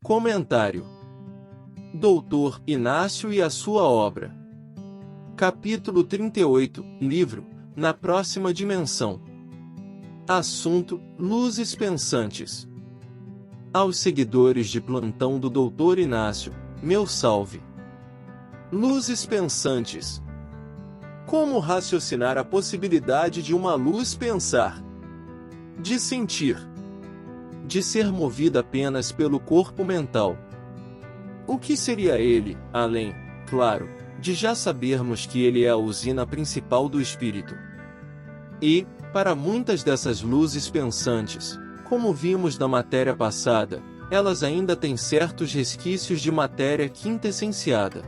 Comentário: Doutor Inácio e a sua obra. Capítulo 38, livro Na Próxima Dimensão. Assunto: Luzes Pensantes. Aos seguidores de plantão do Doutor Inácio, meu salve. Luzes pensantes. Como raciocinar a possibilidade de uma luz pensar? De sentir. De ser movida apenas pelo corpo mental. O que seria ele, além, claro, de já sabermos que ele é a usina principal do espírito? E, para muitas dessas luzes pensantes, como vimos na matéria passada, elas ainda têm certos resquícios de matéria quintessenciada.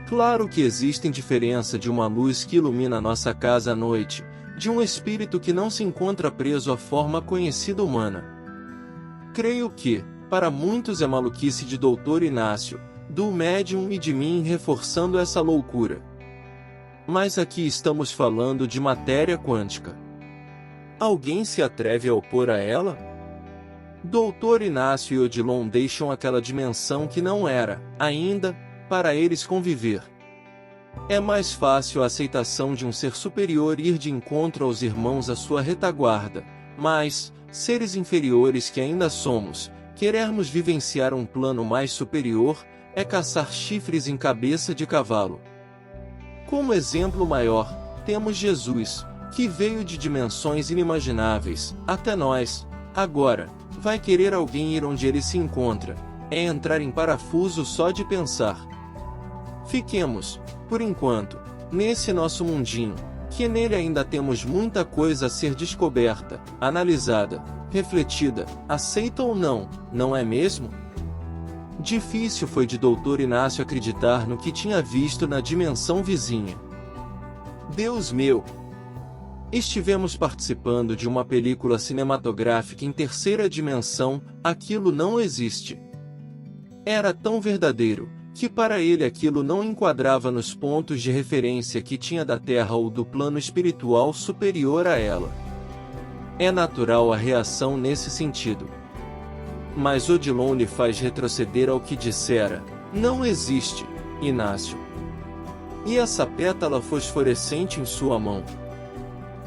Claro que existem diferença de uma luz que ilumina nossa casa à noite, de um espírito que não se encontra preso à forma conhecida humana. Creio que, para muitos é maluquice de Doutor Inácio, do médium e de mim reforçando essa loucura. Mas aqui estamos falando de matéria quântica. Alguém se atreve a opor a ela? Doutor Inácio e Odilon deixam aquela dimensão que não era, ainda, para eles conviver. É mais fácil a aceitação de um ser superior ir de encontro aos irmãos à sua retaguarda, mas, seres inferiores que ainda somos, querermos vivenciar um plano mais superior, é caçar chifres em cabeça de cavalo. Como exemplo maior, temos Jesus, que veio de dimensões inimagináveis, até nós, agora, vai querer alguém ir onde ele se encontra, é entrar em parafuso só de pensar. Fiquemos, por enquanto, nesse nosso mundinho, que nele ainda temos muita coisa a ser descoberta, analisada, refletida, aceita ou não, não é mesmo? Difícil foi de Doutor Inácio acreditar no que tinha visto na dimensão vizinha. Deus meu! Estivemos participando de uma película cinematográfica em terceira dimensão, aquilo não existe. Era tão verdadeiro, que para ele aquilo não enquadrava nos pontos de referência que tinha da Terra ou do plano espiritual superior a ela. É natural a reação nesse sentido. Mas Odilon lhe faz retroceder ao que dissera: não existe, Inácio. E essa pétala fosforescente em sua mão?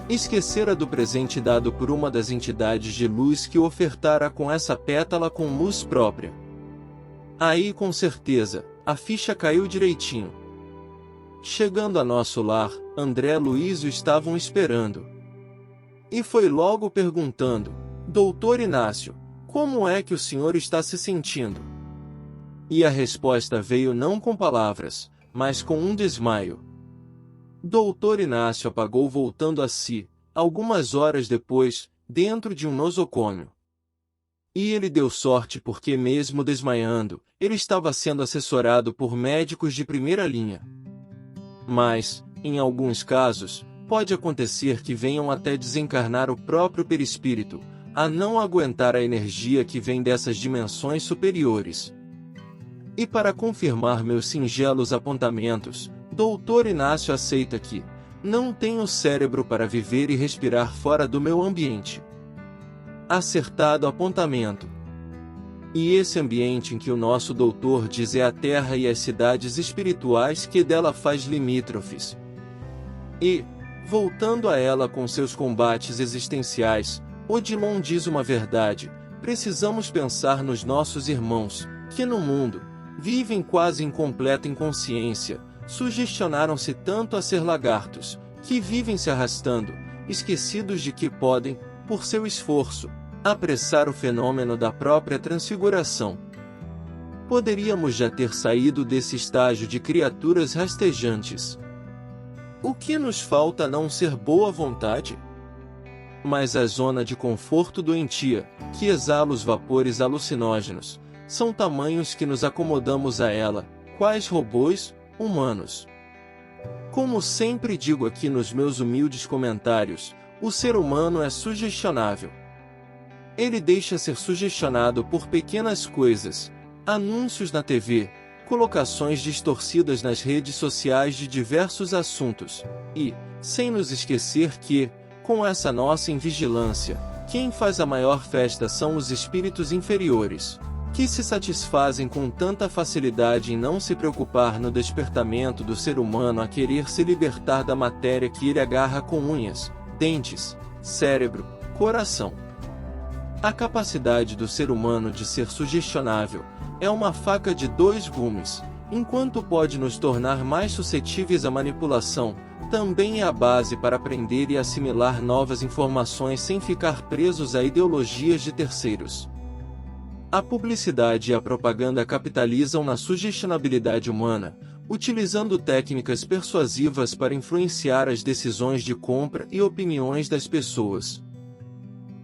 Esquecera do presente dado por uma das entidades de luz que ofertara com essa pétala com luz própria. Aí com certeza, a ficha caiu direitinho. Chegando a nosso lar, André e Luísio estavam esperando. E foi logo perguntando: Doutor Inácio, como é que o senhor está se sentindo? E a resposta veio não com palavras, mas com um desmaio. Doutor Inácio apagou voltando a si, algumas horas depois, dentro de um nosocômio. E ele deu sorte porque mesmo desmaiando, ele estava sendo assessorado por médicos de primeira linha. Mas, em alguns casos, pode acontecer que venham até desencarnar o próprio perispírito, a não aguentar a energia que vem dessas dimensões superiores. E para confirmar meus singelos apontamentos, Doutor Inácio aceita que não tenho cérebro para viver e respirar fora do meu ambiente. Acertado apontamento. E esse ambiente em que o nosso doutor diz é a Terra e as cidades espirituais que dela faz limítrofes. E, voltando a ela com seus combates existenciais, Odilon diz uma verdade: precisamos pensar nos nossos irmãos, que no mundo, vivem quase em completa inconsciência, sugestionaram-se tanto a ser lagartos, que vivem se arrastando, esquecidos de que podem, por seu esforço, apressar o fenômeno da própria transfiguração. Poderíamos já ter saído desse estágio de criaturas rastejantes. O que nos falta a não ser boa vontade? Mas a zona de conforto doentia, que exala os vapores alucinógenos, são tamanhos que nos acomodamos a ela, quais robôs, humanos. Como sempre digo aqui nos meus humildes comentários, o ser humano é sugestionável. Ele deixa ser sugestionado por pequenas coisas, anúncios na TV, colocações distorcidas nas redes sociais de diversos assuntos, e, sem nos esquecer que, com essa nossa invigilância, quem faz a maior festa são os espíritos inferiores, que se satisfazem com tanta facilidade em não se preocupar no despertamento do ser humano a querer se libertar da matéria que ele agarra com unhas, dentes, cérebro, coração. A capacidade do ser humano de ser sugestionável é uma faca de dois gumes. Enquanto pode nos tornar mais suscetíveis à manipulação, também é a base para aprender e assimilar novas informações sem ficar presos a ideologias de terceiros. A publicidade e a propaganda capitalizam na sugestionabilidade humana, utilizando técnicas persuasivas para influenciar as decisões de compra e opiniões das pessoas.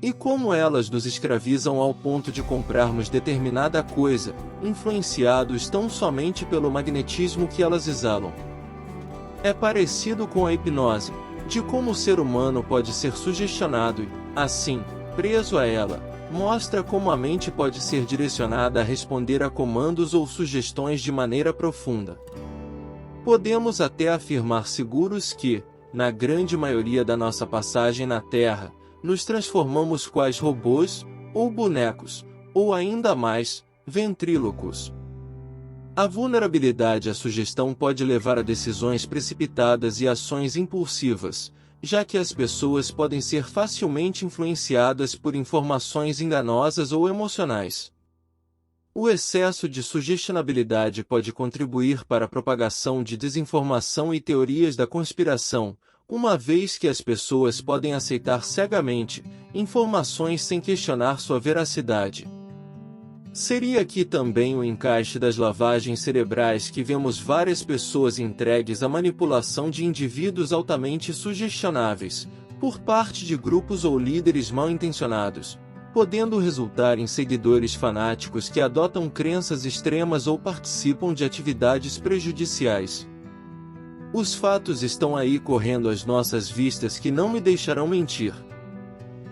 E como elas nos escravizam ao ponto de comprarmos determinada coisa, influenciados tão somente pelo magnetismo que elas exalam. É parecido com a hipnose, de como o ser humano pode ser sugestionado e, assim, preso a ela, mostra como a mente pode ser direcionada a responder a comandos ou sugestões de maneira profunda. Podemos até afirmar seguros que, na grande maioria da nossa passagem na Terra, nos transformamos quais robôs, ou bonecos, ou ainda mais, ventrílocos. A vulnerabilidade à sugestão pode levar a decisões precipitadas e ações impulsivas, já que as pessoas podem ser facilmente influenciadas por informações enganosas ou emocionais. O excesso de sugestionabilidade pode contribuir para a propagação de desinformação e teorias da conspiração, uma vez que as pessoas podem aceitar cegamente informações sem questionar sua veracidade. Seria aqui também o encaixe das lavagens cerebrais que vemos várias pessoas entregues à manipulação de indivíduos altamente sugestionáveis, por parte de grupos ou líderes mal intencionados, podendo resultar em seguidores fanáticos que adotam crenças extremas ou participam de atividades prejudiciais. Os fatos estão aí correndo às nossas vistas que não me deixarão mentir.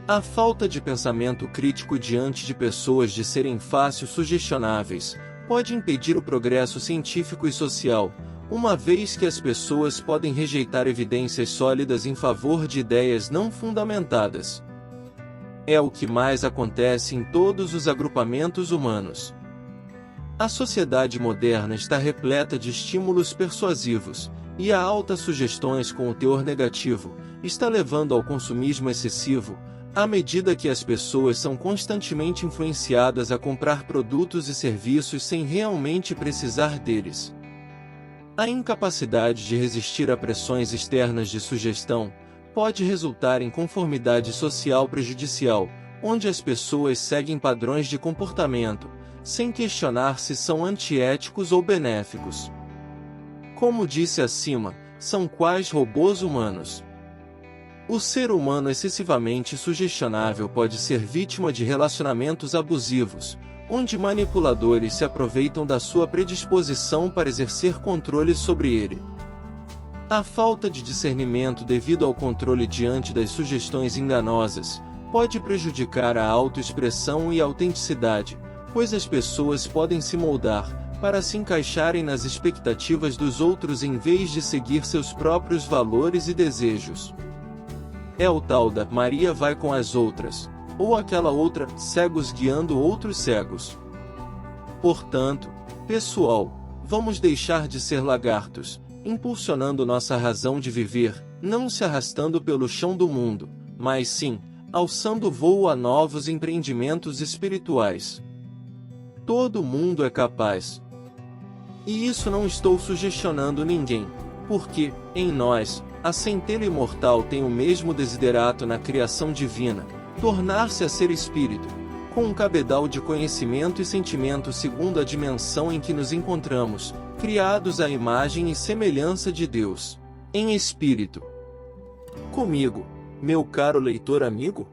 A falta de pensamento crítico diante de pessoas de serem fácil sugestionáveis pode impedir o progresso científico e social, uma vez que as pessoas podem rejeitar evidências sólidas em favor de ideias não fundamentadas. É o que mais acontece em todos os agrupamentos humanos. A sociedade moderna está repleta de estímulos persuasivos, e a autossugestões com o teor negativo está levando ao consumismo excessivo, à medida que as pessoas são constantemente influenciadas a comprar produtos e serviços sem realmente precisar deles. A incapacidade de resistir a pressões externas de sugestão pode resultar em conformidade social prejudicial, onde as pessoas seguem padrões de comportamento, sem questionar se são antiéticos ou benéficos. Como disse acima, são quais robôs humanos. O ser humano excessivamente sugestionável pode ser vítima de relacionamentos abusivos, onde manipuladores se aproveitam da sua predisposição para exercer controle sobre ele. A falta de discernimento devido ao controle diante das sugestões enganosas pode prejudicar a autoexpressão e a autenticidade, pois as pessoas podem se moldar para se encaixarem nas expectativas dos outros em vez de seguir seus próprios valores e desejos. É o tal da Maria vai com as outras, ou aquela outra, cegos guiando outros cegos. Portanto, pessoal, vamos deixar de ser lagartos, impulsionando nossa razão de viver, não se arrastando pelo chão do mundo, mas sim, alçando voo a novos empreendimentos espirituais. Todo mundo é capaz. E isso não estou sugestionando ninguém, porque, em nós, a centelha imortal tem o mesmo desiderato na criação divina, tornar-se a ser espírito, com um cabedal de conhecimento e sentimento segundo a dimensão em que nos encontramos, criados à imagem e semelhança de Deus, em espírito. Comigo, meu caro leitor amigo?